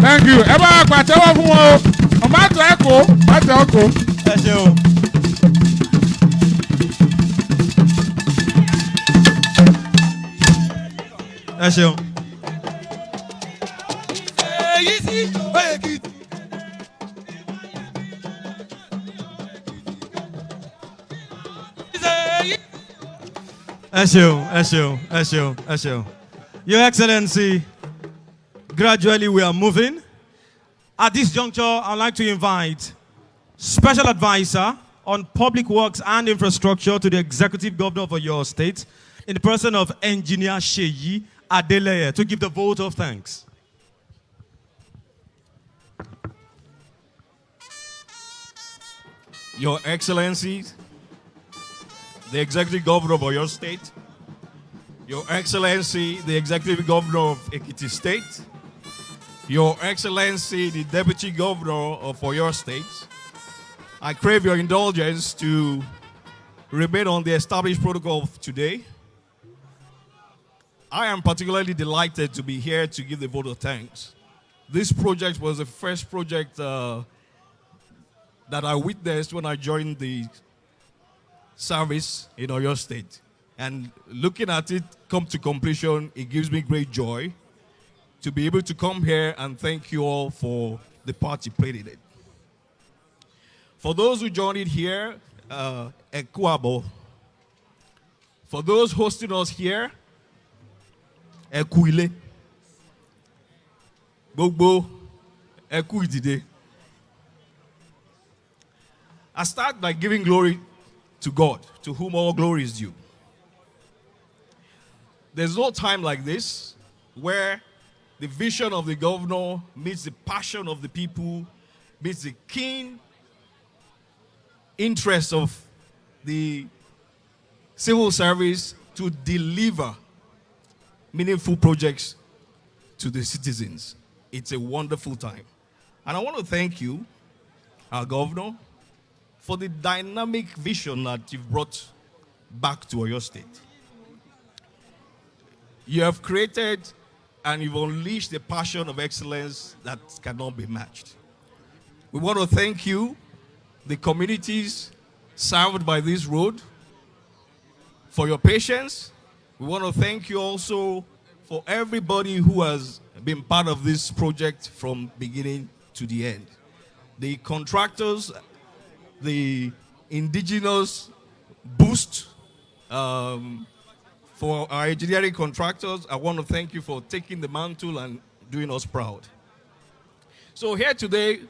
Thank you. Ẹ bá pàtẹ́wọ́ fún wọn o. Ọmọ àtọ̀ ẹ̀kọ́, àtọ̀ ẹ̀kọ́. Ẹ ṣeun. Ẹ ṣeun. Ẹ ṣeun. Your Excellency, gradually we are moving. At this juncture, I'd like to invite Special Advisor on Public Works and Infrastructure to the Executive Governor of your state, in the person of Engineer Sheyi Adeleye, to give the vote of thanks. Your Excellencies, the Executive Governor of your state, Your Excellency, the Executive Governor of Ekiti State, Your Excellency, the Deputy Governor of Oyo State, I crave your indulgence to remain on the established protocol of today. I am particularly delighted to be here to give the vote of thanks. This project was the first project that I witnessed when I joined the service in Oyo State. And looking at it come to completion, it gives me great joy to be able to come here and thank you all for the part you played in it. For those who joined it here, Ekuabo. For those hosting us here, Ekuile. Gbogbo, Ekuidide. I start by giving glory to God, to whom all glory is due. There's no time like this where the vision of the governor meets the passion of the people, meets the keen interest of the civil service to deliver meaningful projects to the citizens. It's a wonderful time. And I want to thank you, our governor, for the dynamic vision that you've brought back to Oyo State. You have created and you've unleashed a passion of excellence that cannot be matched. We want to thank you, the communities served by this road, for your patience. We want to thank you also for everybody who has been part of this project from beginning to the end. The contractors, the indigenous boost, for our engineering contractors, I want to thank you for taking the mantle and doing us proud. So here today,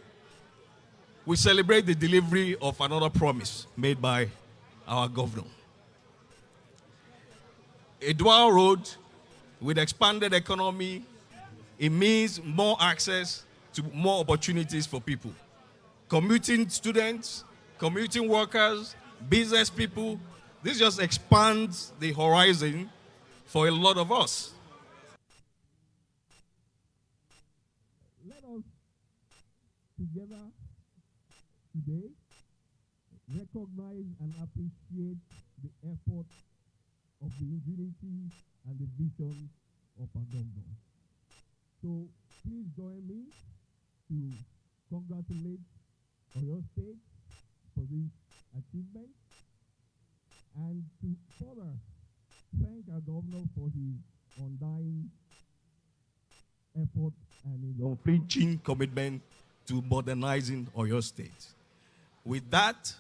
we celebrate the delivery of another promise made by our governor. A dual road with expanded economy, it means more access to more opportunities for people. Commuting students, commuting workers, business people, this just expands the horizon for a lot of us. Let us together today recognize and appreciate the effort of the ingenuity and the vision of our governor. So please join me to congratulate Oyo State for this achievement, and to further thank our governor for his undying effort and his unflinching commitment to modernizing Oyo State. With that,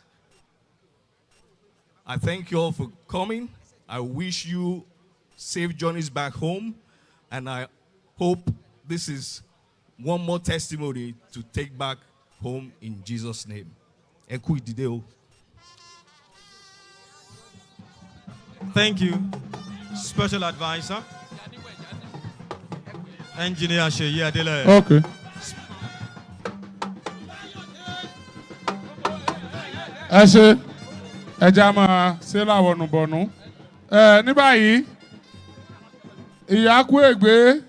I thank you all for coming. I wish you safe journeys back home, and I hope this is one more testimony to take back home in Jesus' name. Ekuidideo. Thank you, Special Advisor, Engineer Sheyi Adeleye. Okay. Ẹ ṣé, ẹ já máa ṣe láwọnùbọ̀nù. Ní báyìí, ìyá kú ègbé,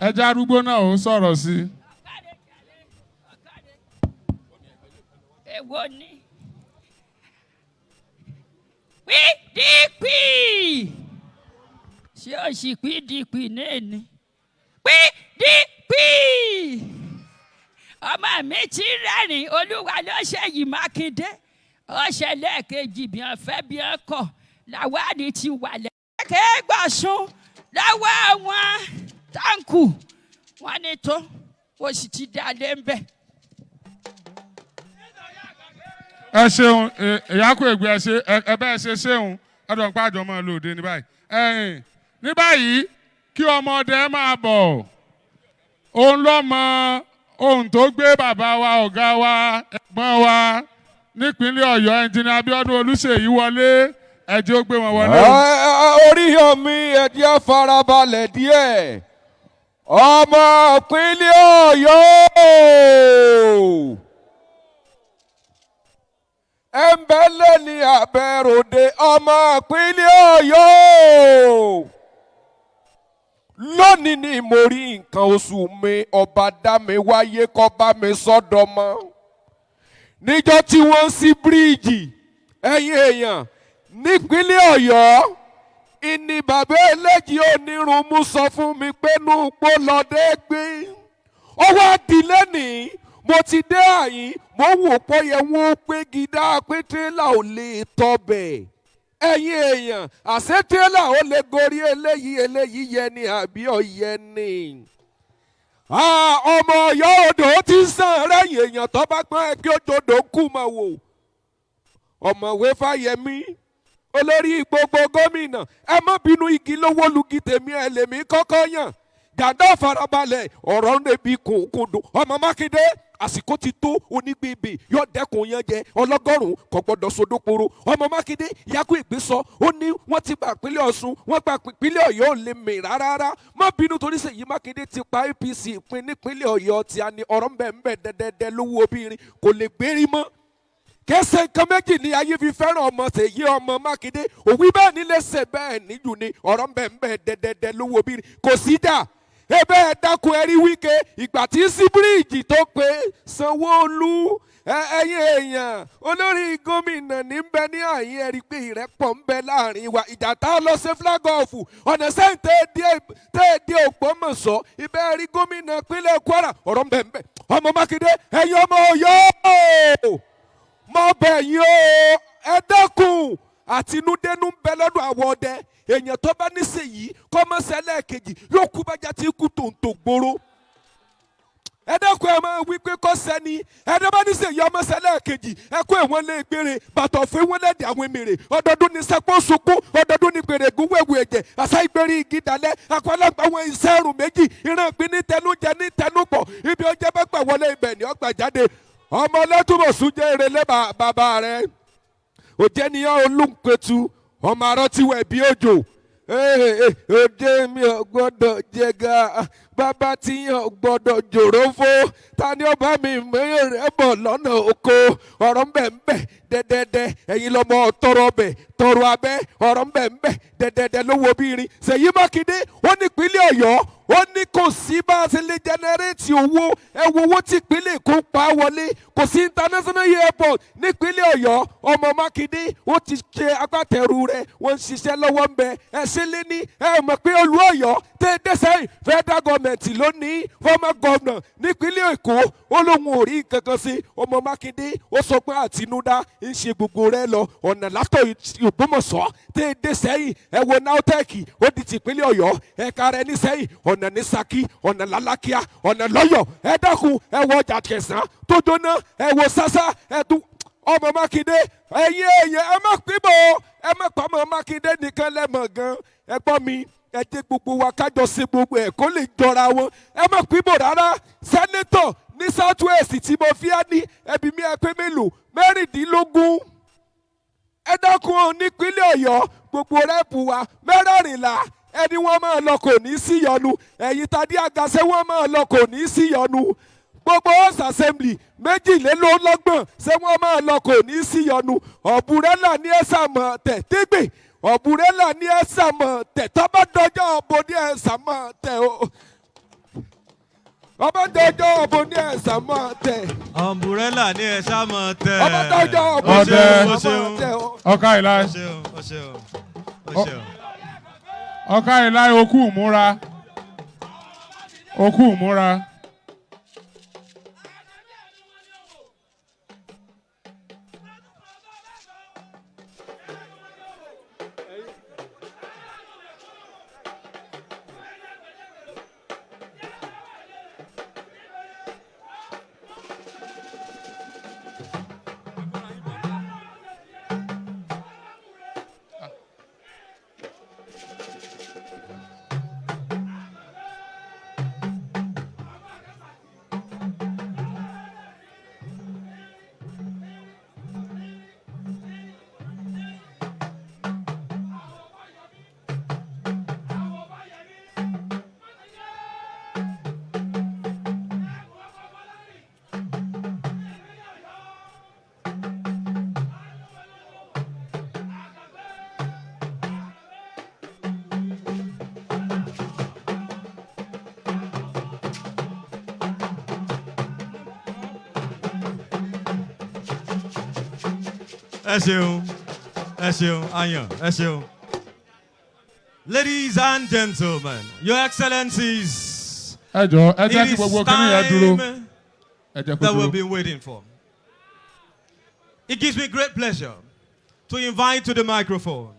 ẹja arúgbó náà ó sọ̀rọ̀ sí. Èwo ni PDP ṣé o sì PDP náà ni PDP ọmọ mi ti rẹ́rìn olúwa ló ṣe yìí Mákindé ọ̀ṣẹ̀ lẹ́ẹ̀kejì bí wọ́n fẹ́ bí wọ́n kọ̀ làwádìí ti wà lẹ́ẹ̀kẹ́ gbọ̀sùn lọ́wọ́ àwọn táǹkù wọn ni tó o sì ti dalé ń bẹ̀. ẹ ṣeun ìyá kò ègbé ẹ bẹ́ẹ̀ ṣe ṣeun ọdún pàjọ máa lòdì ní báyìí. ní báyìí kí ọmọdé máa bọ̀ òun lọ́mọ ohun tó gbé bàbá wa ọ̀gá wa ẹ̀gbọ́n wa nípínlẹ̀ Ọ̀yọ́ ẹnjìnì Abíọ́dún Olúṣèyí wọlé ẹ̀jẹ̀ ó gbé wọn wọlé. Oríyọ̀mí ẹ̀jẹ̀ farabalẹ̀ díẹ̀ ọmọ ìpínlẹ̀ Ọ̀yọ́ ẹ̀ńbẹ́lẹ́ ní Abẹ́ròde ọmọ ìpínlẹ̀ Ọ̀yọ́ lónìí ni mo rí nǹkan oṣù mi ọba dá mi wáyé kó bá mi sọ́dọ̀mọ níjọ́ tí wọ́n ń ṣí bíríìjì ẹ̀yin èèyàn nípínlẹ̀ Ọ̀yọ́ ìní bàbá eléjì onírun mú sọ fún mi pé nùpọ̀ lọ́dẹ gbé ọwọ́ àdìlẹ́ nìí mo ti dé àyín mo wò pọ̀ yẹ wọ́n pé gidá pé tírélà ò lè tọbẹ̀ ẹ̀yin èèyàn àṣẹ tírélà ó lè gorí eléyìí yẹ ni àbí ọ̀yẹ ni. ọmọ Ọ̀yọ́ odò ti sàn rẹ́yìn èèyàn tó bá gbọ́n ẹ kí òjòdò kù mọ̀ wò ọ̀mọ̀wé Fáyẹmí olórí gbogbo gómìnà ẹ má bínú igi lówó lugi tèmi ẹ lèmi kọ́kọ́ yàn dàdá farabalẹ̀ ọ̀rọ̀ ń débi kùnkùndùn ọmọ Mákindé àsìkò ti tó onígbèbè yóò dẹ́kun yẹn jẹ ọlọ́gọ́rùn-ún kò gbọ́dọ̀ sodókoro ọmọ Mákindé yakú ìgbé sọ ó ní wọ́n ti gba ìpínlẹ̀ Ọ̀ṣun wọ́n gba ìpínlẹ̀ Ọ̀yọ́ ò lè mì rárá má bínú torí Ṣèyí Mákindé ti pa APC ìpín nípínlẹ̀ Ọ̀yọ́ tí a ní ọ̀rọ̀ ń bẹ̀ dẹ́dẹ́dẹ́ lówó obìnrin kò lè gbérí mọ́ kẹsẹ̀ nǹkan méjì ni ayé fi fẹ́ràn ọmọ Ṣèyí ọmọ Mákindé òwí bẹ́ẹ̀ ni lẹ́sẹ̀ bẹ́ẹ̀ níjù ni ọ̀rọ̀ ń bẹ̀ dẹ́dẹ́dẹ́ lówó obìnrin kò sí dà ebe ẹ dákun ẹ rí Wike ìgbà tí sí bíríìjì tó pé Sanwó-Olú ẹ̀yin èèyàn olórí gómìnà ní bẹ ní àyín ẹ rí pé ìrẹ́pọ̀ ń bẹ láàrin wa ìjà tá a lọ ṣe flag off ọ̀nà sẹ́yìn tẹ́ Ògbómọ̀ṣọ́ ibẹ̀ rí gómìnà pínlẹ̀ Kwara ọ̀rọ̀ ń bẹ ọmọ Mákindé ẹ̀yin ọmọ Ọ̀yọ́ mọ bẹ̀yìn o ẹ dákun àtinúdénú ń bẹ lọ́dọ̀ àwọn ọdẹ èèyàn tó bá ní Ṣèyí kọ́mọ́sẹ̀ lẹ́ẹ̀kejì yóò kú bájá tí kú tòǹtò gbòòrò ẹ dákun ẹ máa wí pé kọ́sẹ́ ni ẹ dá bá ní Ṣèyí ọmọọsẹ̀ lẹ́ẹ̀kejì ẹ kó ẹ̀wọ̀n lé gbére bàtọ̀ fún wọn lẹ́dẹ̀ àwọn èmèrè ọdọọdún ní sẹ́pọ̀ sunkún ọdọọdún ní gbèrè gúnwẹ̀wù ẹ̀jẹ̀ àṣà ìgbèrè igi dalẹ̀ àpọ̀lọpọ̀ àwọn iṣẹ́ ẹrù méjì ìran ìpín ní tẹnujẹ ní tẹnupọ̀ ibi ọjọ́ bá gbà wọlé ibẹ̀ ni ọgbà jáde ọmọ ọlọ́túnbọ̀sùn jẹ́ ìrẹ̀lẹ̀ bàbá rẹ̀ òjẹ́niyàn olùpẹ̀tù ọmọ arọ́tíwẹ̀ bí òjò òde mi ò gbọ́dọ̀ jẹga bàbá tí yàn gbọ́dọ̀ jòrófó ta ni ọba mi mẹ́rin rẹ̀ bọ̀ lọ́nà oko ọ̀rọ̀ ń bẹ̀ dẹ́dẹ́dẹ́ ẹ̀yin lọ́mọ tọrọ bẹ̀ tọrọ abẹ́ ọ̀rọ̀ ń bẹ̀ dẹ́dẹ́dẹ́ lówó bírin Ṣèyí Mákindé ó ní ìpínlẹ̀ Ọ̀yọ́ ó ní kò sí bá a ṣe lè jẹnẹrétì owó ẹ wo owó tí ìpínlẹ̀ Èkó pa wọlé kò sí international airport nípínlẹ̀ Ọ̀yọ́ ọmọ Mákindé ó ti ṣe agbátẹrù rẹ̀ wọ́n ń ṣiṣẹ́ lọ́wọ́ ń bẹ ẹ ṣe lé ní ẹ mọ̀ pé olú Ọ̀yọ́ tẹ́ dẹ́sẹ̀ federal government ló ní former governor nípínlẹ̀ Èkó ó lóun ò rí kankan sí ọmọ Mákindé ó sọ pé àtinúdá ń ṣe gbogbo rẹ̀ lọ ọ̀nà látọ̀ Ògbómọ̀ṣọ́ tẹ́ dẹ́sẹ̀ yìí ẹ wo nautech ó di tìpínlẹ̀ Ọ̀yọ́ ẹ̀ka rẹ̀ ní sẹ́yìn ọ̀nà ní Ṣakí ọ̀nà lálákíá ọ̀nà lọ́yọ̀ ẹ dákun ẹ wọ ọjà Kẹsàn tó jóná ẹ wo sásá ẹ tún ọmọ Mákindé ẹ̀yin èèyàn ẹ má pín ẹ má pa ọmọ Mákindé nìkan lẹ́mọ̀ gan ẹ gbọ́ mi ẹ jẹ́ gbogbo wa kájọ ṣe gbogbo ẹ̀ kó lè jọra wọn ẹ má pín rárá sẹ́nétọ̀ ní South West tí mo fi á ní ẹbí mi ẹ pé mélòó mẹ́rìndínlógún ẹ dákun nípínlẹ̀ Ọ̀yọ́ gbogbo rẹ́pù wa mẹ́rẹ̀ẹ̀rìnlá ẹni wọ́n máa lọ kò ní sí yọnu ẹ̀yin tàbí àgàṣe wọ́n máa lọ kò ní sí yọnu gbogbo house assembly méjìlélọ́gbọ̀n ṣé wọ́n máa lọ kò ní sí yọnu ọ̀bùrẹ́là ní ẹ̀sà mọ̀ tẹ̀ tégbè ọ̀bùrẹ́là ní ẹ̀sà mọ̀ tẹ̀ tọ́bọ̀ dọjọ́ ọ̀bọ ní ẹ̀sà mọ̀ tẹ̀ o. ọba tọjọ́ ọbọ ní ẹ̀sán máa tẹ̀. Umbrella ní ẹ ṣá mọ̀ tẹ̀. ọba tọjọ́ ọbọ ní Ọdẹ. ẹ̀sán máa tẹ̀. ọ̀ka ìlà Ó ṣeun, ó ṣeun, ó ṣeun. ọ̀ka ìlà okú ìmúra okú ìmúra. Ẹ ṣeun, ẹ ṣeun, Ayan, ẹ ṣeun. Ladies and gentlemen, Your Excellencies, ẹ jọ ẹ jẹ́ it kí is gbogbo kíní yẹn dúró. time ẹ jẹ́ kó that we've dúró. been waiting for. It gives me great pleasure to invite to the microphone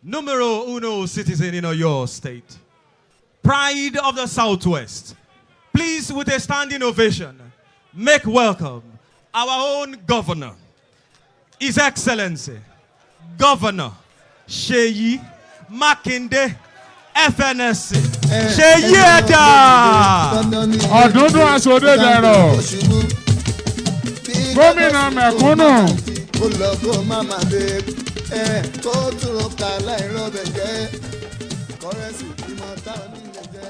numero uno citizen in your state, pride of the Southwest. Please, with a standing ovation, make welcome our own governor, His Excellency, Governor Sheyi Makinde, FNSC. Sheyi Ẹ̀dá. ọ̀dúndún aṣọ́dé dẹ̀rọ̀ gómìnà mẹ̀kúnnù ó lọ kó máma dé kó túró ká láìrọ́bẹ̀ jẹ́ kọ́rẹ́sì ìmọ̀ táwọn nílẹ̀ jẹ́.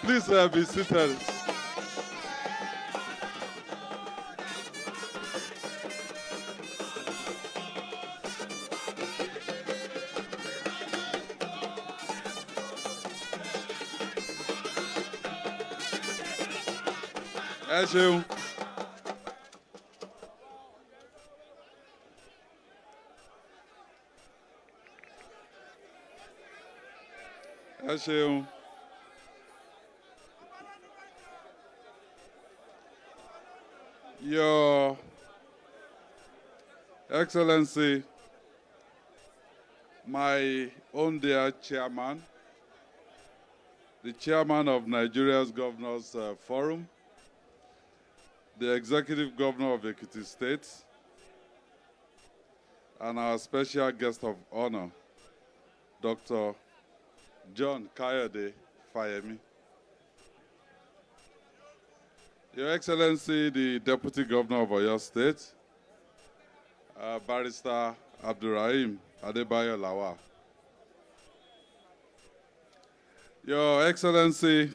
Please be seated. Ẹ ṣeun. Ẹ ṣeun. Your Excellency, my own dear chairman, the chairman of Nigeria's Governors Forum, the executive governor of Ekiti State, and our special guest of honor, Dr. John Kayode Fayemi. Your Excellency, the Deputy Governor of Oyo State, Barrister Abdurrahim Adebayo Lawal. Your Excellency,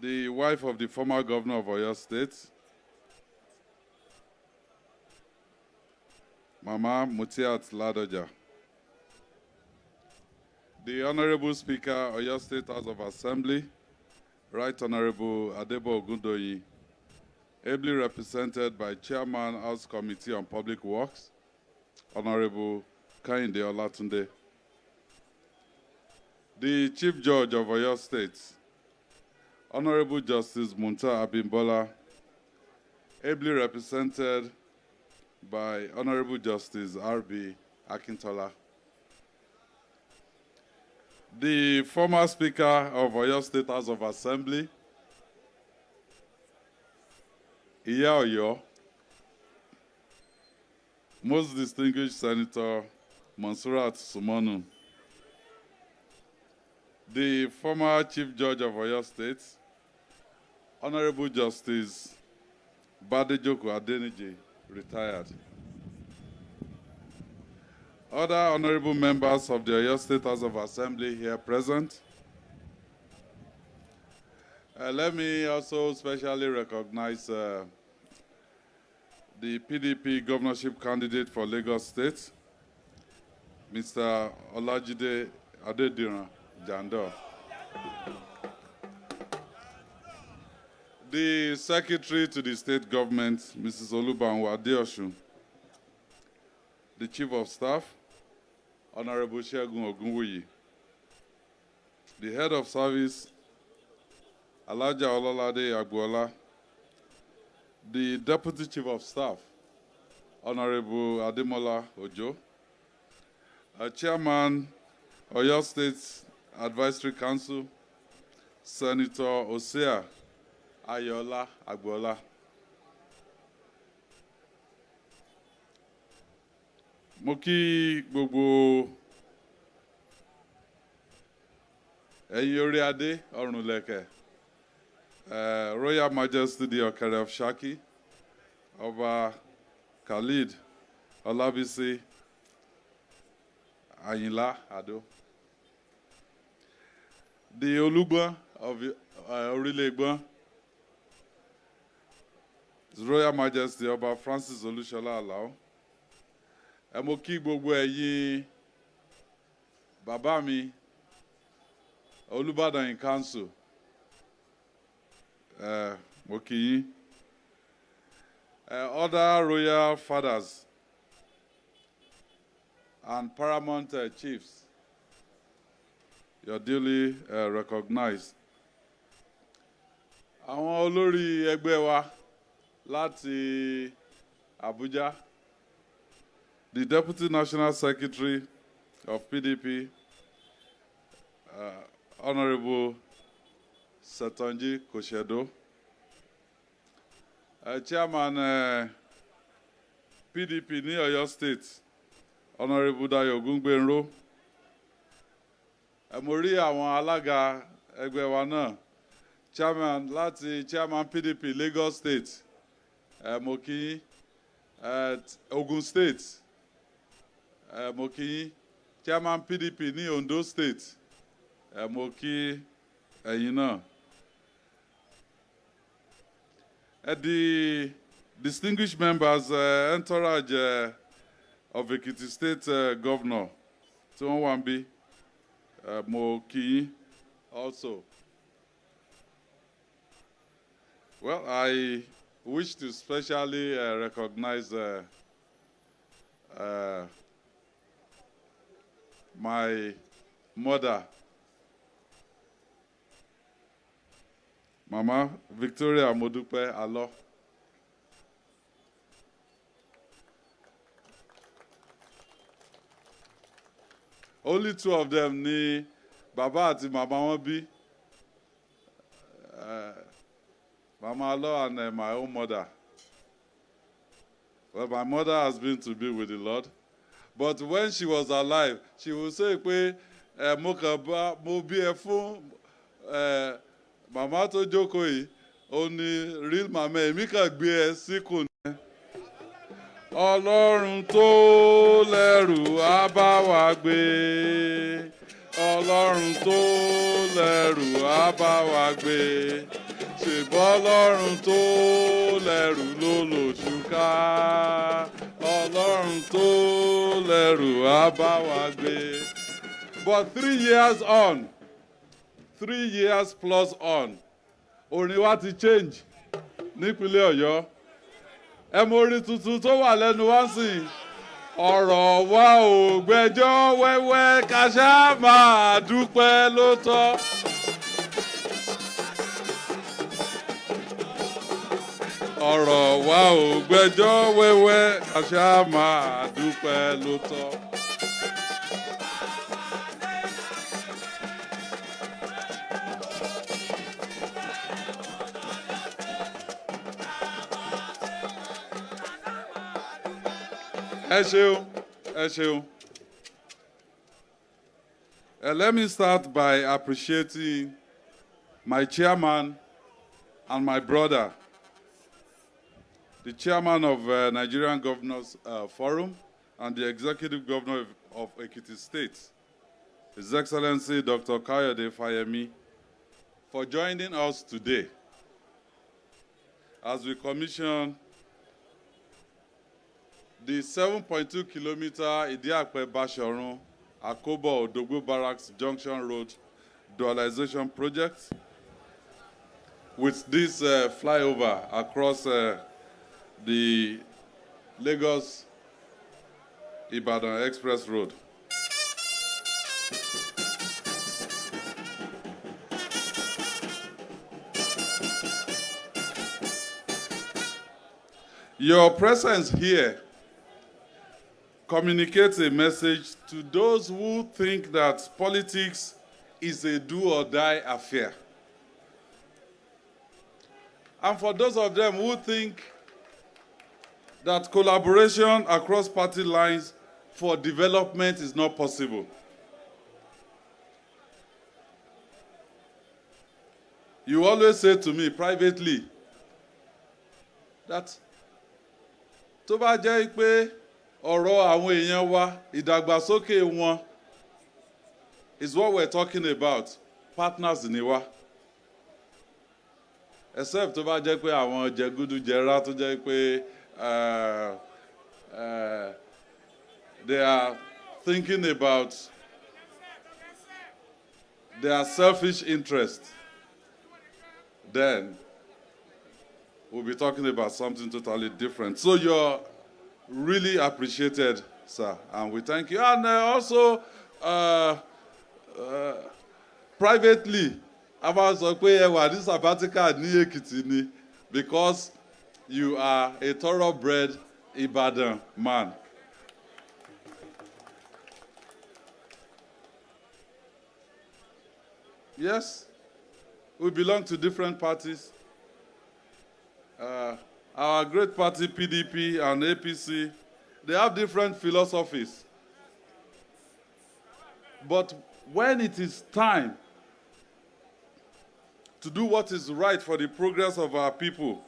the wife of the former Governor of Oyo State, Mama Mutiat Ladoja. The Honorable Speaker, Oyo State House of Assembly, Right Honorable Adebo Ogundoyi, ably represented by Chairman House Committee on Public Works, Honorable Kehinde Olatunde. The Chief Judge of Oyo State, Honorable Justice Munta Abimbola, ably represented by Honorable Justice R.B. Akintola. The former Speaker of Oyo State House of Assembly, Iya Oyo, most distinguished Senator Monsurat Sumonu, the former Chief Judge of Oyo State, Honorable Justice Badejoku Adeniji, retired. Other honorable members of the Oyo State House of Assembly here present. Let me also specially recognize the PDP governorship candidate for Lagos State, Mr. Olajide Adediran Jandor. The Secretary to the State Government, Mrs. Olubanwa Adeosun. The Chief of Staff, Honorable Segun Ogunwuyi. The Head of Service, Alaja Ololade Agbola. The Deputy Chief of Staff, Honorable Ademola Ojo. Chairman, Oyo State Advisory Council, Senator Osea Ayola Agbola. Mo kí gbogbo ẹ̀yin orí adé ọ̀run lẹ̀kẹ̀. Royal Majesty the Ọ̀kẹrẹ of Shaki, Ọba Khalid Olabisi Ayinla Ado. The Olúgbọ́n of Orílẹ̀-Ègbọ́n, His Royal Majesty Ọba Francis Olúṣọlá Alao. Mo kí gbogbo ẹ̀yin bàbá mi Olúbàdàn in Council. Mo kí yín. Other royal fathers and paramount chiefs, you're duly recognized. Àwọn olórí ẹgbẹ́ wa láti Abuja, the Deputy National Secretary of PDP, Honorable Satanji Koshedo, Chairman PDP ní Ọ̀yọ́ State, Honorable Dayo Gungbenro. Mo rí àwọn alága ẹgbẹ́ wa náà, Chairman PDP Lagos State, mo kí yín. Ogun State, mo kí yín. Chairman PDP ní Ondo State, mo kí ẹ̀yin náà. The distinguished members, entourage of Ekiti State Governor, tí wọ́n wà níbí, mo kí yín also. Well, I wish to specially recognize my mother, Mama Victoria Modupe Alo. Only two of them ni Baba àti Mama wọn bí. Mama Alo and my own mother. Well, my mother has been to be with the Lord. But when she was alive, she would say pé mo bí ẹ fún màmá tó jókòó yìí, ó ní real mama, èmi kàn gbé ẹ síkùn ní. Ọlọ́run tó lẹ́rù á bá wa gbé. Ọlọ́run tó lẹ́rù á bá wa gbé. Ṣèbọ́ Ọlọ́run tó lẹ́rù ló lòṣùká. Ọlọ́run tó lẹ́rù á bá wa gbé. But 3 years on, 3 years plus on, orin wa ti change nípínlẹ̀ Ọ̀yọ́. Ẹ mọ orin tuntun tó wà lẹ́nu wá sí i. Ọ̀rọ̀ wa ò gbẹ́jọ́ wẹ́wẹ́ ká ṣá máa dúpẹ́ ló tọ́. Ọ̀rọ̀ wa ò gbẹ́jọ́ wẹ́wẹ́ ká ṣá máa dúpẹ́ ló tọ́. Ẹ ṣeun, ẹ ṣeun. Let me start by appreciating my chairman and my brother, the chairman of Nigerian Governors Forum and the executive governor of Ekiti State, His Excellency Dr. Kayode Fayemi, for joining us today as we commission the 7.2 kilometer Idiakwe Bashorun Akobo Odogbo Barracks Junction Road dualization project with this flyover across the Lagos Ibadan Express Road. Your presence here communicates a message to those who think that politics is a do or die affair. And for those of them who think that collaboration across party lines for development is not possible. You always say to me privately that tó bá jẹ́ pé ọ̀rọ̀ àwọn èèyàn wa ìdàgbàsókè wọn is what we're talking about, partners ni wa. Except tó bá jẹ́ pé àwọn jẹgúdújẹrá tó jẹ́ pé they are thinking about their selfish interest, then we'll be talking about something totally different. So you're really appreciated, sir, and we thank you. And also, privately, about this sabbatical ní Èkìtì ni, because you are a thoroughbred Ibadan man. Yes, we belong to different parties. Our great party, PDP and APC, they have different philosophies. But when it is time to do what is right for the progress of our people,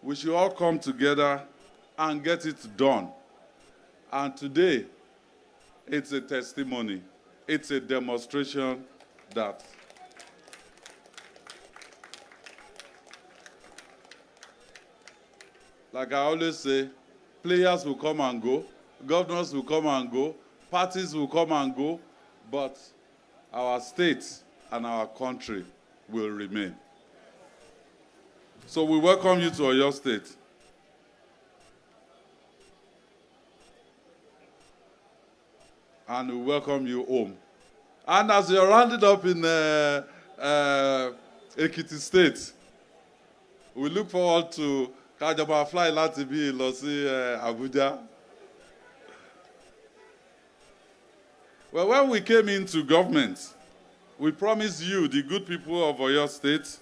we should all come together and get it done. And today, it's a testimony. It's a demonstration that like I always say, players will come and go, governors will come and go, parties will come and go, but our state and our country will remain. So we welcome you to Oyo State. And we welcome you home. And as you're rounded up in Ekiti State, we look forward to Kajaba fly láti bí lọ sí Abuja. Well, when we came into government, we promised you, the good people of Oyo State,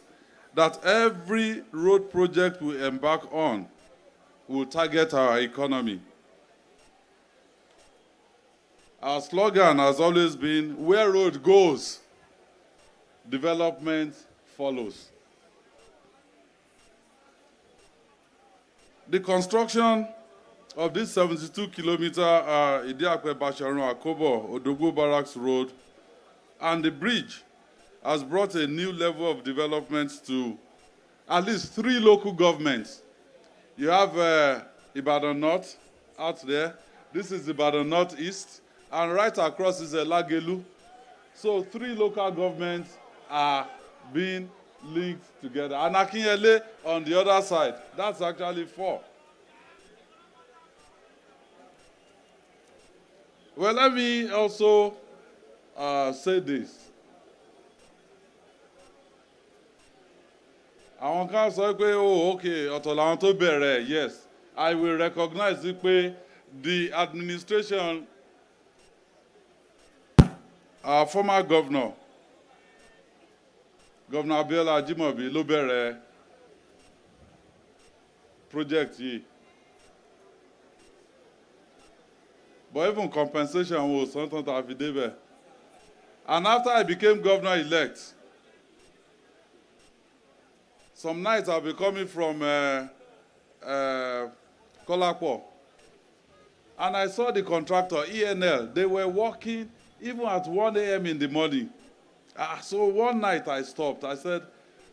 that every road project we embark on will target our economy. Our slogan has always been, where road goes, development follows. The construction of this 72-kilometer Idiakwe Basharun Akobo Odogbo Barracks Road and the bridge has brought a new level of development to at least 3 local governments. You have Ibadan North out there. This is Ibadan North East. And right across is Lagelu. So 3 local governments are being linked together. And Akinyele on the other side. That's actually 4. Well, let me also say this. Àwọn kan sọ pé, oh, okay, ọ̀tọ̀ làwọn tó bẹ̀rẹ̀, yes. I will recognize pé the administration, our former governor, Governor Abiola Ajimobi, ló bẹ̀rẹ̀ project yìí. But even compensation was something that I did there. And after I became governor-elect, some nights I'll be coming from Kolakpo. And I saw the contractor, ENL. They were working even at 1 a.m. in the morning. So one night I stopped. I said,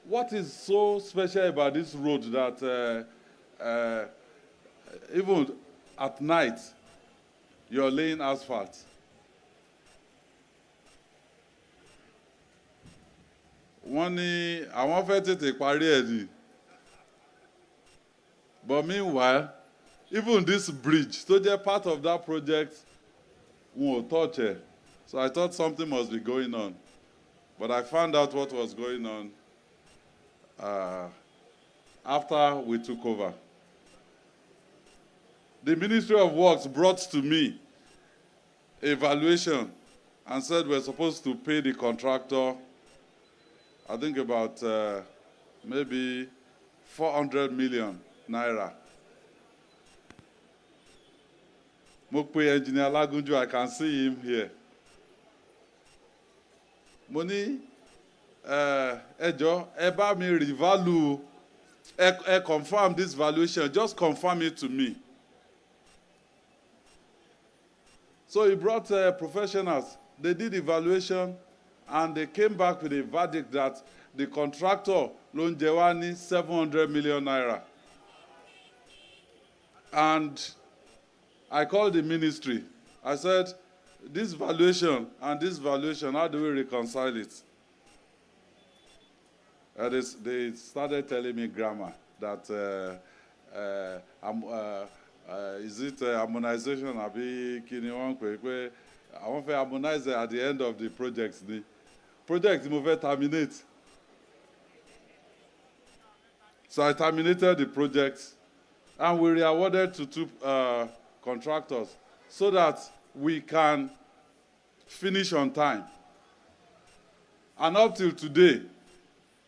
what is so special about this road that even at night, you're laying asphalt. Wọ́n ní àwọn fẹ́ tètè parí ẹ̀ ni. But meanwhile, even this bridge, tó jẹ́ part of that project, wọn ò touch it. So I thought something must be going on. But I found out what was going on after we took over. The Ministry of Works brought to me a valuation and said we're supposed to pay the contractor, I think about maybe 400 million naira. Mo pe Engineer Lagunju, I can see him here. Mo ní ẹ jọ̀ọ́ ẹ bá mi revalue, ẹ confirm this valuation, just confirm it to me. So he brought professionals. They did evaluation, and they came back with a verdict that the contractor ló ń jẹ wá ní 700 million naira. And I called the ministry. I said, this valuation and this valuation, how do we reconcile it? They started telling me grammar, that is it harmonization? Abi kini wọ́n pè pé àwọn fẹ́ harmonize at the end of the project ni. Project mo fẹ́ terminate. So I terminated the project, and we re-awarded to 2 contractors so that we can finish on time. And up till today,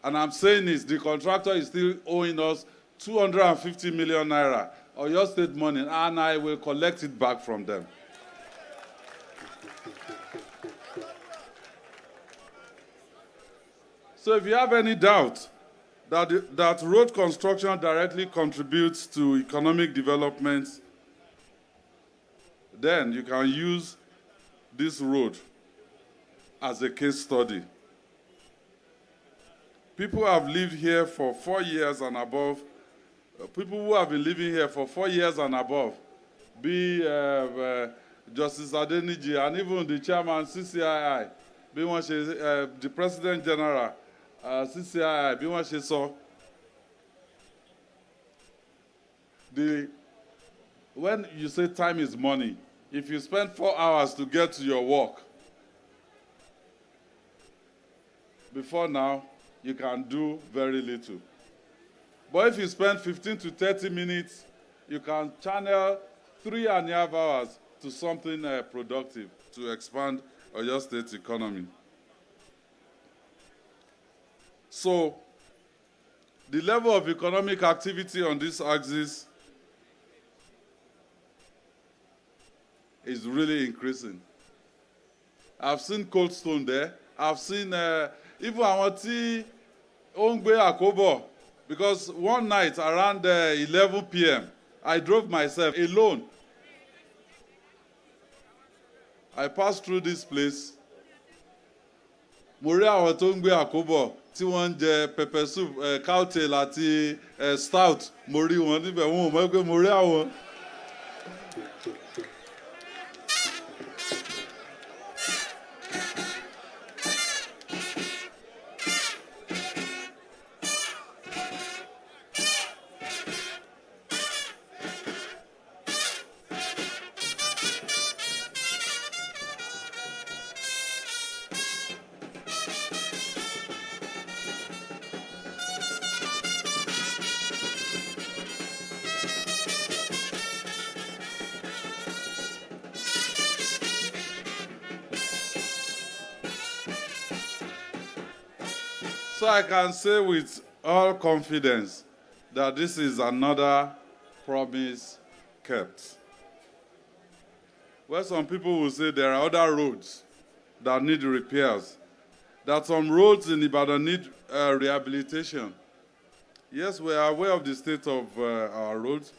and I'm saying this, the contractor is still owing us 250 million naira, or your state money, and I will collect it back from them. So if you have any doubt that road construction directly contributes to economic development, then you can use this road as a case study. People have lived here for 4 years and above. People who have been living here for 4 years and above, be Justice Adeniji and even the chairman CCII, be the President General CCII, be wọ́n ṣe sọ. When you say time is money, if you spend 4 hours to get to your work, before now, you can do very little. But if you spend 15 to 30 minutes, you can channel 3.5 hours to something productive to expand your state's economy. So, the level of economic activity on this axis is really increasing. I've seen Cold Stone there. I've seen even àwọn tí ó ń gbé Àkóbọ̀, because one night around 11 p.m., I drove myself alone. I passed through this place. Mo rí àwọn tó ń gbé Àkóbọ̀ tí wọ́n ń jẹ pepper soup, cowtail àti stout. Mo rí wọn níbẹ̀, wọn ò mọ̀ pé mo rí àwọn. So I can say with all confidence that this is another promise kept. Where some people will say there are other roads that need repairs, that some roads in Ibadan need rehabilitation. Yes, we are aware of the state of our roads,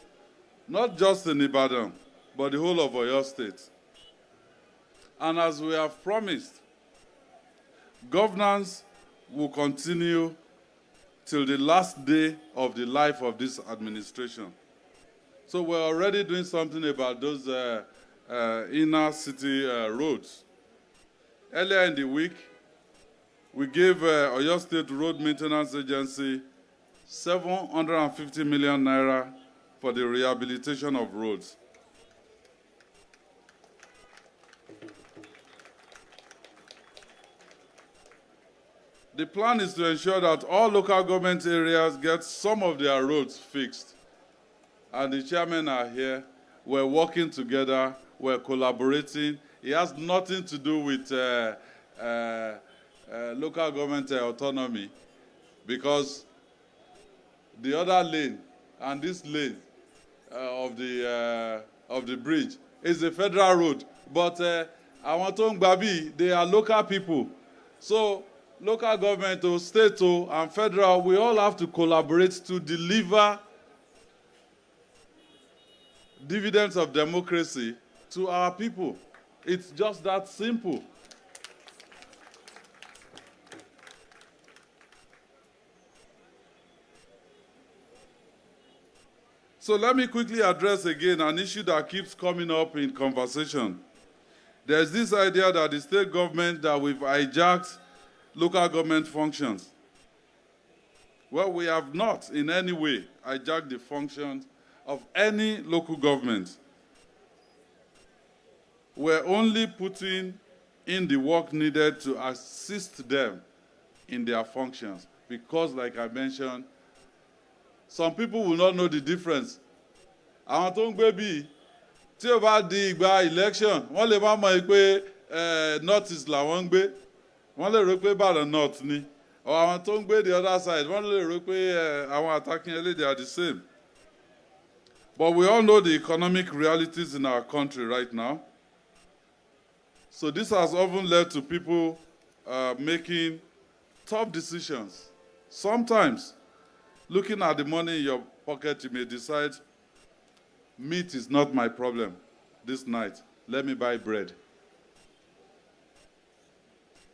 not just in Ibadan, but the whole of Oyo State. And as we have promised, governance will continue till the last day of the life of this administration. So we're already doing something about those inner city roads. Earlier in the week, we gave Oyo State Road Maintenance Agency 750 million naira for the rehabilitation of roads. The plan is to ensure that all local government areas get some of their roads fixed. And the chairmen are here. We're working together. We're collaborating. It has nothing to do with local government autonomy, because the other lane and this lane of the bridge is a federal road. But àwọn tó ń gbà bí, they are local people. So local government, state, and federal, we all have to collaborate to deliver dividends of democracy to our people. It's just that simple. So let me quickly address again an issue that keeps coming up in conversation. There's this idea that the state government, that we've hijacked local government functions. Well, we have not in any way hijacked the functions of any local government. We're only putting in the work needed to assist them in their functions. Because, like I mentioned, some people will not know the difference. Àwọn tó ń gbé bí tí ó bá di ìgbà election, wọ́n lè má mọ̀ pé North East làwọn ń gbé. Wọ́n lè rò pé Ìbàdàn North ni. Or àwọn tó ń gbé the other side, wọ́n lè rò pé àwọn Atakínyẹlé, they are the same. But we all know the economic realities in our country right now. So this has often led to people making tough decisions. Sometimes, looking at the money in your pocket, you may decide, meat is not my problem this night. Let me buy bread.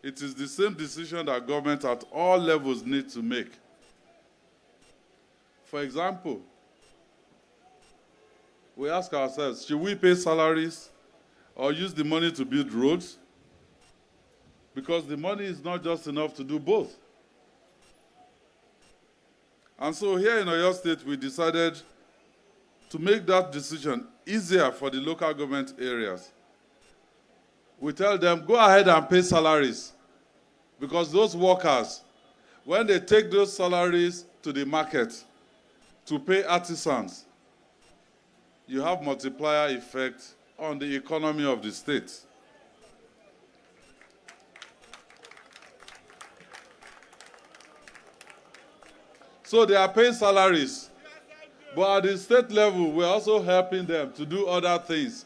It is the same decision that government at all levels need to make. For example, we ask ourselves, should we pay salaries or use the money to build roads? Because the money is not just enough to do both. And so here in Oyo State, we decided to make that decision easier for the local government areas. We tell them, go ahead and pay salaries. Because those workers, when they take those salaries to the market to pay artisans, you have multiplier effect on the economy of the state. So they are paying salaries. But at the state level, we're also helping them to do other things.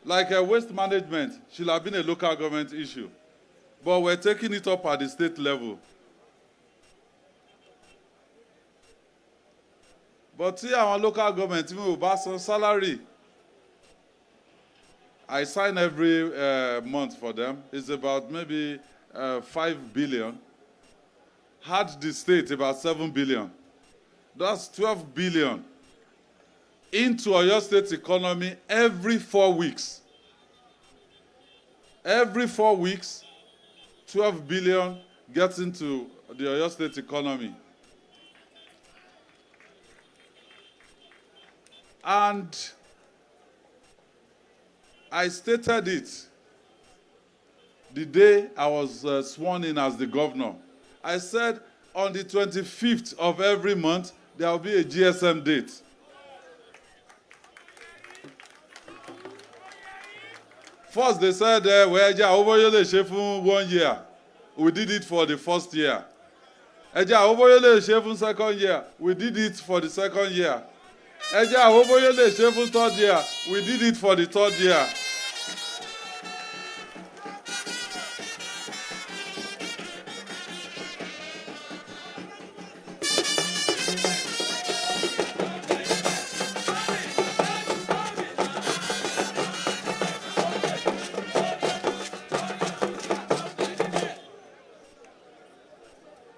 Like waste management should have been a local government issue. But we're taking it up at the state level. But see, our local government, we will some salary. I sign every month for them. It's about maybe 5 billion. Had the state about 7 billion. That's 12 billion into Oyo State economy every 4 weeks. Every 4 weeks, 12 billion gets into the Oyo State economy. And I stated it the day I was sworn in as the governor. I said on the 25th of every month, there will be a GSM date. First, they said, over 1 year. We did it for the first year. Over second year. We did it for the second year. Over third year. We did it for the third year.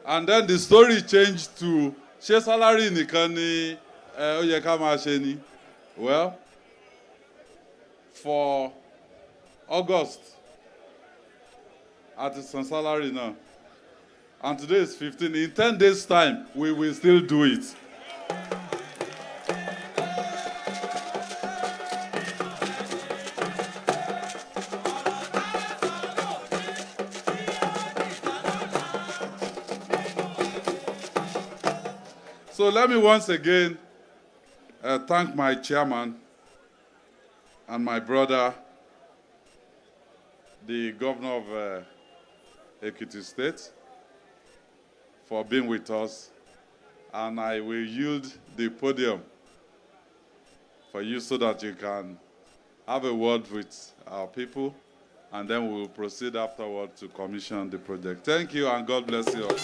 And then the story changed to ṣé salary nìkan ni ó yẹ ká máa ṣe ni. Well, for August, artisan salary now, and today is 15. In 10 days' time, we will still do it. So let me once again thank my chairman and my brother, the governor of Ekiti State, for being with us. And I will yield the podium for you so that you can have a word with our people, and then we will proceed afterward to commission the project. Thank you, and God bless you all.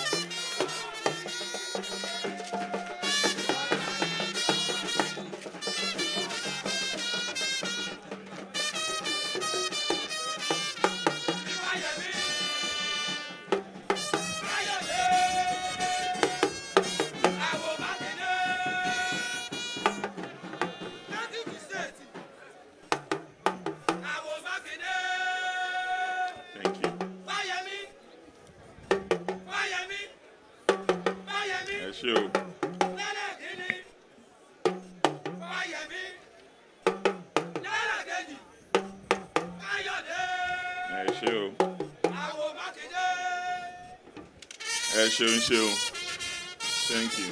Thank you.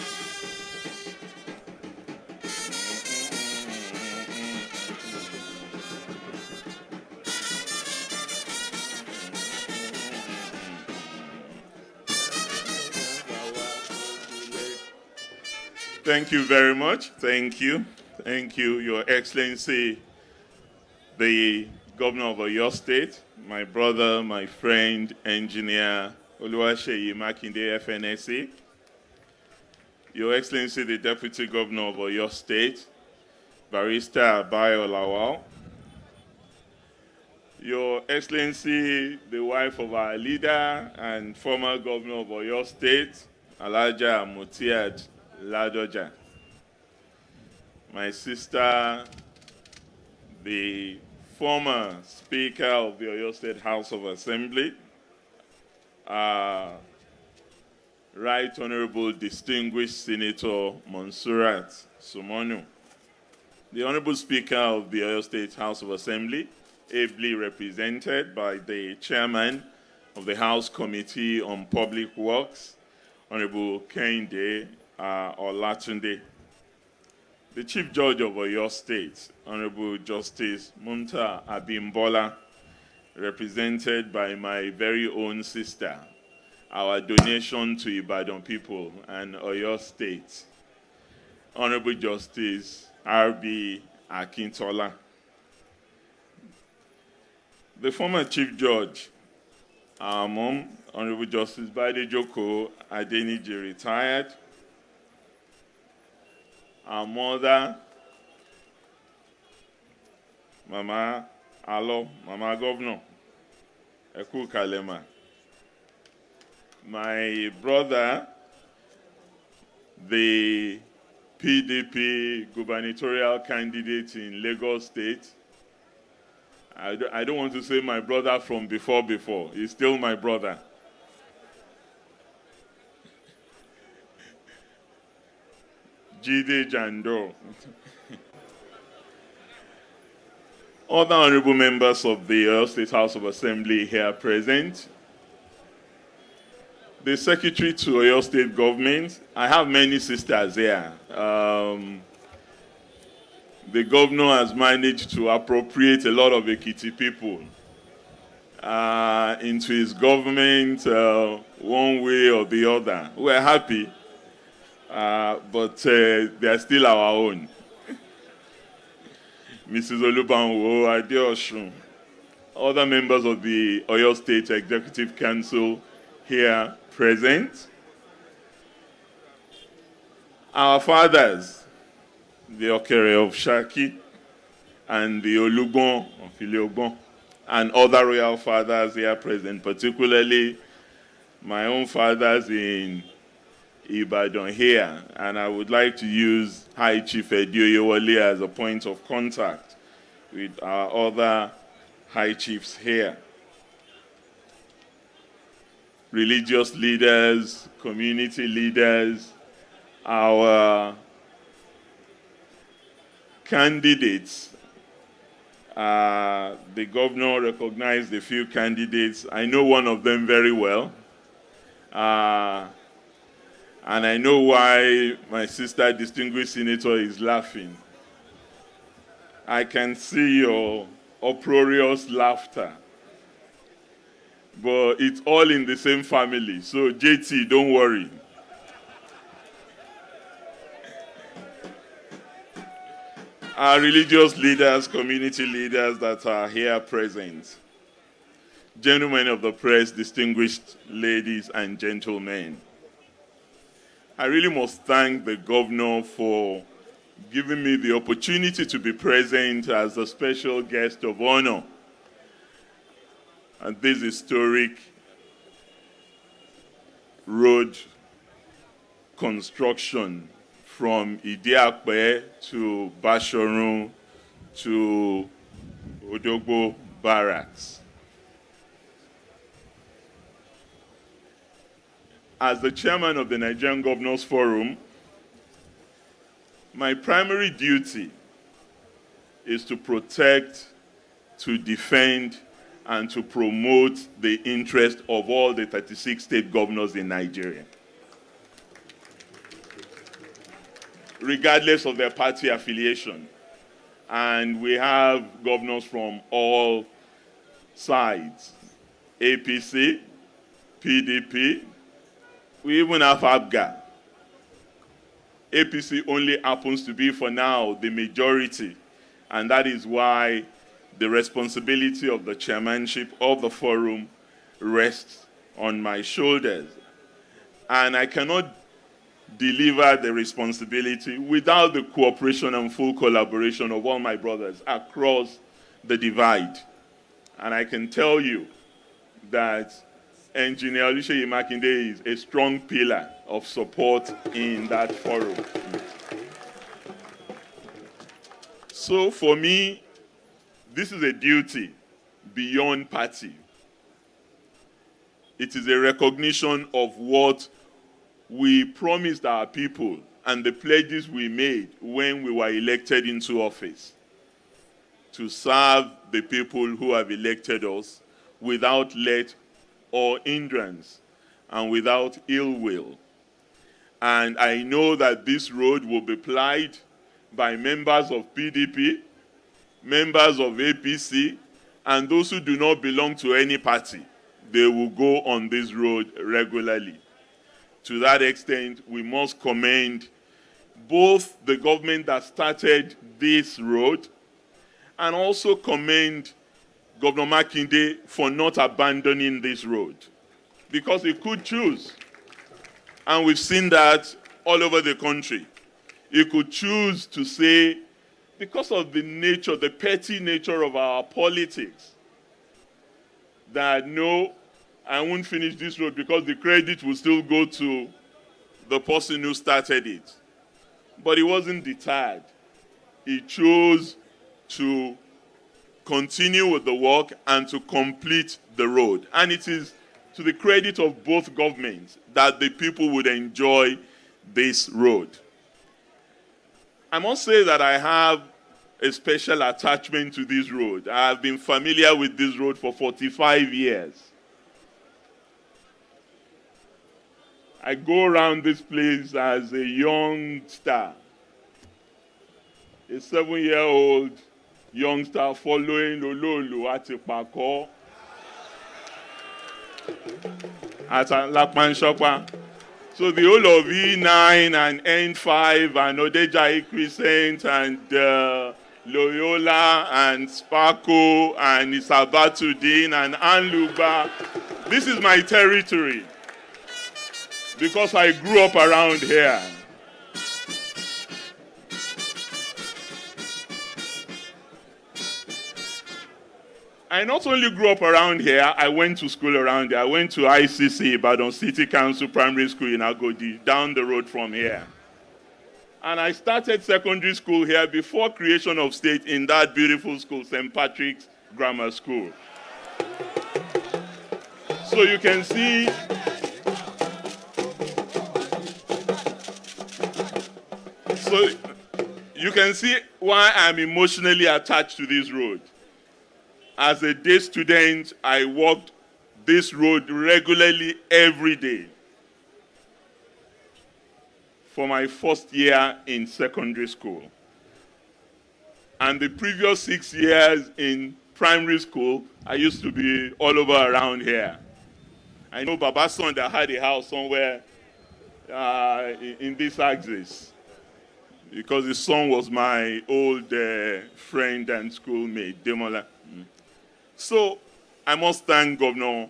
Thank you very much. Thank you. Thank you, Your Excellency, the Governor of Oyo State, my brother, my friend, Engineer Oluwaseyi Makinde, FNSA, Your Excellency, the Deputy Governor of Oyo State, Barrister Abayo Lawal, Your Excellency, the wife of our leader and former Governor of Oyo State, Alaja Mutiat Ladoja, my sister, the former Speaker of the Oyo State House of Assembly, Right Honorable Distinguished Senator Monsurat Sumonu, the Honorable Speaker of the Oyo State House of Assembly, ably represented by the Chairman of the House Committee on Public Works, Honorable Makinde Olatunde, the Chief Judge of Oyo State, Honorable Justice Munta Abimbola, represented by my very own sister, our donation to Ibadan people and Oyo State, Honorable Justice R.B. Akintola, the former Chief Judge, our mom, Honorable Justice Bade Joko Adeniji, retired, our mother, Mama Alo, Mama Governor, Eku Kalema, my brother, the PDP gubernatorial candidate in Lagos State. I don't want to say my brother from before. He's still my brother. Jide Jando. Other honorable members of the Oyo State House of Assembly here present. The Secretary to Oyo State Government. I have many sisters here. The governor has managed to appropriate a lot of Ekiti people into his government one way or the other. We're happy, but they're still our own. Mrs. Olubanwo Adeosun, other members of the Oyo State Executive Council here present. Our fathers, the Okere of Shaki and the Olugbon of Ileogbon, and other royal fathers here present, particularly my own fathers in Ibadan here, and I would like to use High Chief Edioyewale as a point of contact with our other High Chiefs here. Religious leaders, community leaders, our candidates. The governor recognized a few candidates. I know one of them very well. And I know why my sister, distinguished senator, is laughing. I can see your uproarious laughter. But it's all in the same family. So, JT, don't worry. Our religious leaders, community leaders that are here present, gentlemen of the press, distinguished ladies and gentlemen, I really must thank the governor for giving me the opportunity to be present as a special guest of honor at this historic road construction from Idiakwe to Bashorun to Odogbo Barracks. As the chairman of the Nigerian Governors Forum, my primary duty is to protect, to defend, and to promote the interest of all the 36 state governors in Nigeria, regardless of their party affiliation. And we have governors from all sides, APC, PDP, we even have ABGA. APC only happens to be, for now, the majority, and that is why the responsibility of the chairmanship of the forum rests on my shoulders. And I cannot deliver the responsibility without the cooperation and full collaboration of all my brothers across the divide. And I can tell you that Engineer Oluseyi Makinde is a strong pillar of support in that forum. So for me, this is a duty beyond party. It is a recognition of what we promised our people and the pledges we made when we were elected into office, to serve the people who have elected us without let or hindrance and without ill will. And I know that this road will be plied by members of PDP, members of APC, and those who do not belong to any party. They will go on this road regularly. To that extent, we must commend both the government that started this road and also commend Governor Makinde for not abandoning this road, because he could choose. And we've seen that all over the country. He could choose to say, because of the nature, the petty nature of our politics, that no, I won't finish this road because the credit will still go to the person who started it. But he wasn't deterred. He chose to continue with the work and to complete the road. And it is to the credit of both governments that the people would enjoy this road. I must say that I have a special attachment to this road. I have been familiar with this road for 45 years. I go around this place as a youngster, a 7-year-old youngster following Ololu Atipako at Lakman. So the whole of E9 and N5 and Odejayi Crescent and Loyola and Sparko and Isabatudin and Anluba, this is my territory because I grew up around here. I not only grew up around here, I went to school around here. I went to ICC, Ibadan City Council Primary School in Agodi, down the road from here. And I started secondary school here before creation of state in that beautiful school, St. Patrick's Grammar School. So you can see, why I'm emotionally attached to this road. As a day student, I walked this road regularly every day for my first year in secondary school. And the previous 6 years in primary school, I used to be all over around here. I know Baba's son that had a house somewhere in this axis, because his son was my old friend and schoolmate, Demola. So I must thank Governor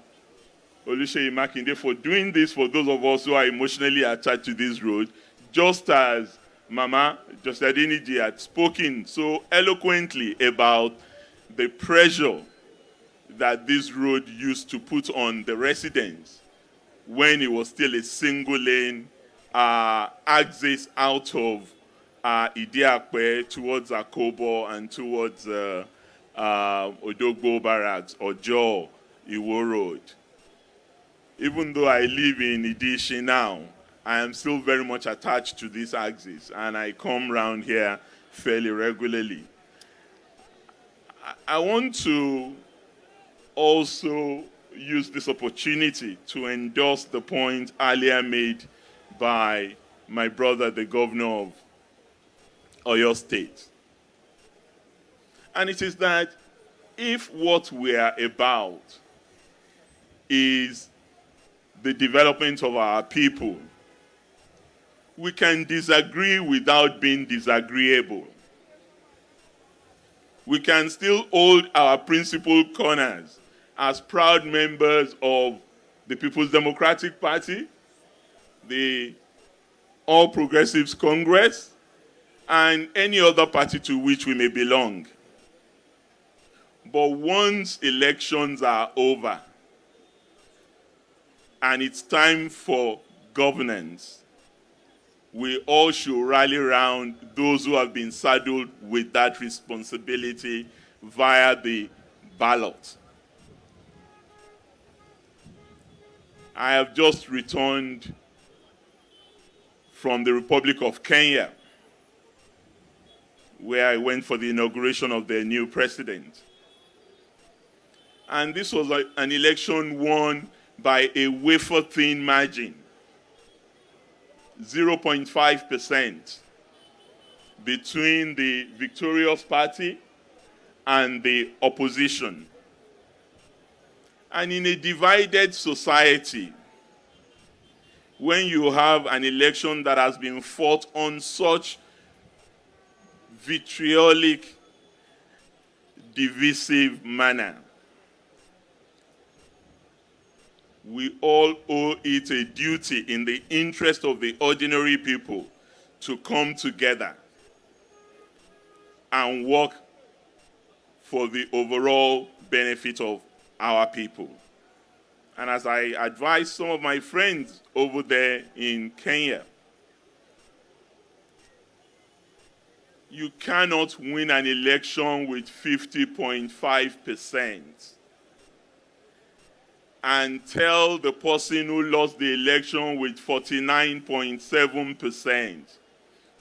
Oluseyi Makinde for doing this for those of us who are emotionally attached to this road, just as Mama Josadiniji had spoken so eloquently about the pressure that this road used to put on the residents when it was still a single lane axis out of Idiakwe towards Akobo and towards Odogbo Barracks or Joe Iwo Road. Even though I live in Idishi now, I am still very much attached to this axis, and I come round here fairly regularly. I want to also use this opportunity to endorse the point earlier made by my brother, the governor of Oyo State. And it is that if what we are about is the development of our people, we can disagree without being disagreeable. We can still hold our principal corners as proud members of the People's Democratic Party, the All Progressives Congress, and any other party to which we may belong. But once elections are over and it's time for governance, we all should rally around those who have been saddled with that responsibility via the ballot. I have just returned from the Republic of Kenya, where I went for the inauguration of their new president. And this was an election won by a wafer-thin margin, 0.5% between the victorious party and the opposition. And in a divided society, when you have an election that has been fought on such vitriolic, divisive manner, we all owe it a duty in the interest of the ordinary people to come together and work for the overall benefit of our people. And as I advise some of my friends over there in Kenya, you cannot win an election with 50.5%. and tell the person who lost the election with 49.7%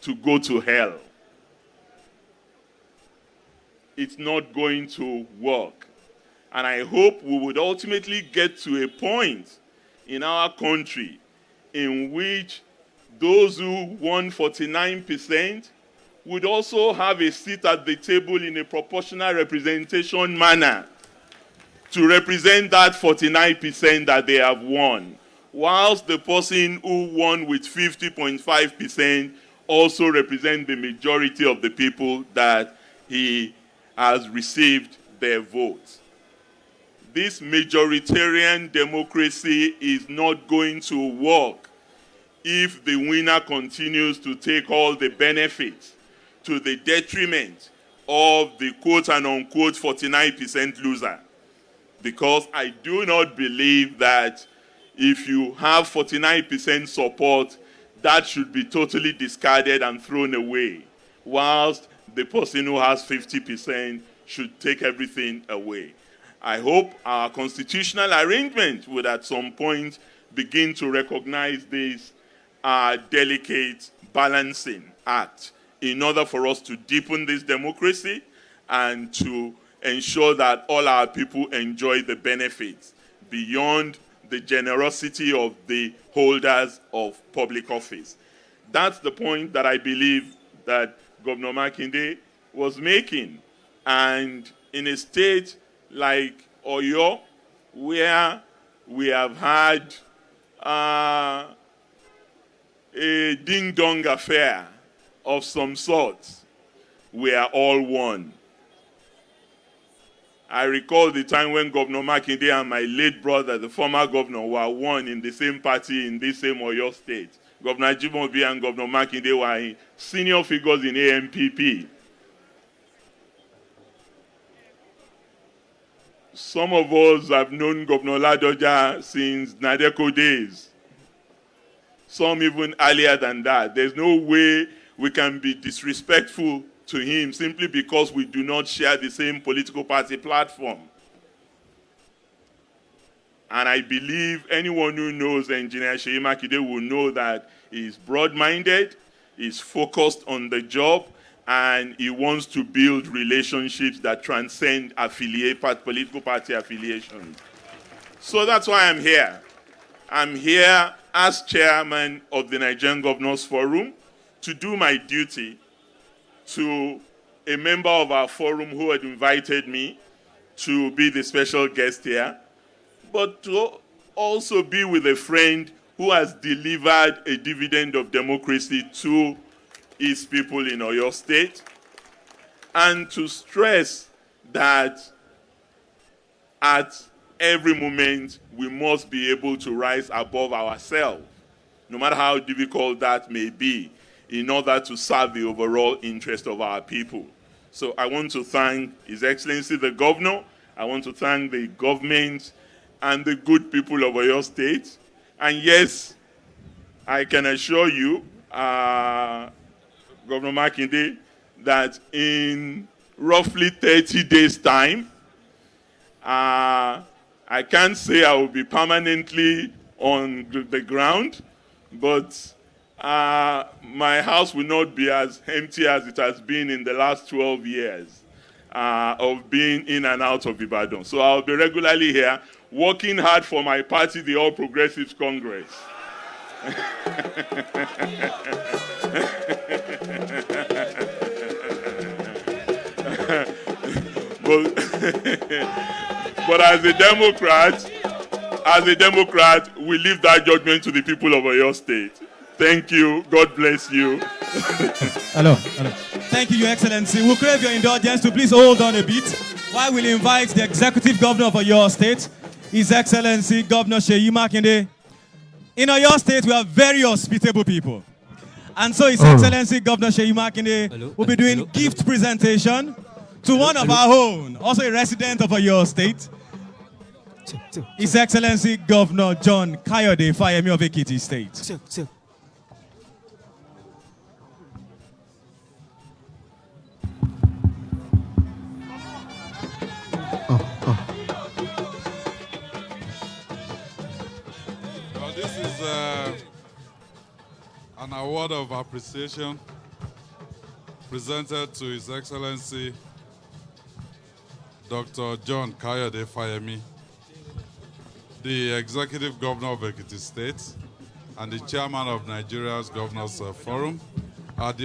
to go to hell. It's not going to work. And I hope we would ultimately get to a point in our country in which those who won 49% would also have a seat at the table in a proportional representation manner to represent that 49% that they have won, whilst the person who won with 50.5% also represents the majority of the people that he has received their votes. This majoritarian democracy is not going to work if the winner continues to take all the benefits to the detriment of the quote and unquote 49% loser. because I do not believe that if you have 49% support, that should be totally discarded and thrown away, whilst the person who has 50% should take everything away. I hope our constitutional arrangement would at some point begin to recognize this delicate balancing act in order for us to deepen this democracy and to ensure that all our people enjoy the benefits beyond the generosity of the holders of public office. That's the point that I believe that Governor Makinde was making. And in a state like Oyo, where we have had a ding-dong affair of some sort, we are all one. I recall the time when Governor Makinde and my late brother, the former governor, were one in the same party in this same Oyo state. Governor Jimobi and Governor Makinde were senior figures in AMPP. Some of us have known Governor Ladoja since Nadeko days. Some even earlier than that. There's no way we can be disrespectful to him simply because we do not share the same political party platform. And I believe anyone who knows Engineer Seyi Makinde will know that he's broad-minded, he's focused on the job, and he wants to build relationships that transcend political party affiliation. So that's why I'm here. I'm here as chairman of the Nigerian Governors Forum to do my duty to a member of our forum who had invited me to be the special guest here, but to also be with a friend who has delivered a dividend of democracy to his people in Oyo State, and to stress that at every moment we must be able to rise above ourselves, no matter how difficult that may be, in order to serve the overall interest of our people. So I want to thank His Excellency the Governor, I want to thank the government and the good people of Oyo State. And yes, I can assure you, Governor Makinde, that in roughly 30 days' time, I can't say I will be permanently on the ground, but my house will not be as empty as it has been in the last 12 years of being in and out of Ibadan. So I'll be regularly here, working hard for my party, the All Progressives Congress. But as a Democrat, we leave that judgment to the people of Oyo State. Thank you. God bless you. Hello. Thank you, Your Excellency. We'll crave your indulgence to please hold on a bit while we'll invite the Executive Governor of Oyo State, His Excellency Governor Seyi Makinde. In Oyo State, we are very hospitable people. And so His Excellency Governor Seyi Makinde will be doing gift presentation to one of our own, also a resident of Oyo State, His Excellency Governor John Kayode Fayemi of Ekiti State. Well, this is an award of appreciation presented to His Excellency Dr. John Kayode Fayemi, the Executive Governor of Ekiti State and the Chairman of Nigeria's Governors Forum. The